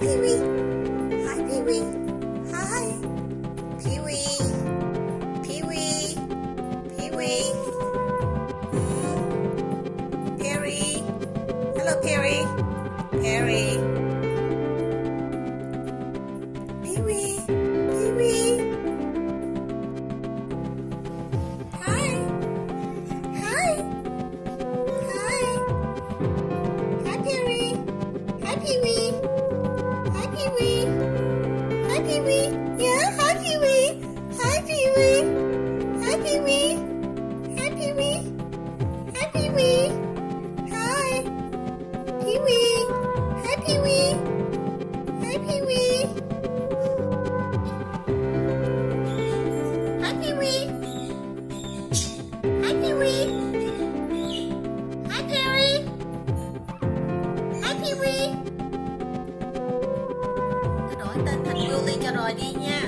Pee-wee. Hi, Pee-wee. Hi. Pee-wee. Pee-wee. Pee-wee. Perry. Hello, Perry. Perry. Pee-wee. Pee-wee. Hi. Hi. Hi. Hi, Perry. Hi, Pee-wee. Hi, Pee-wee. Hi, Pee-wee. Yeah, hi, Pee-wee. Hi, Pee-wee. Hi, Pee-wee. Hi, Pee-wee. Hi, Pee-wee. Hi. Pee-wee. Hi, Pee-wee. Hi, Pee-wee. Hi, Pee-wee. Hi, Pee-wee. Hi, Perry. Hi, Pee-wee. Tôi đổi tên thành Julie cho rồi đi nha.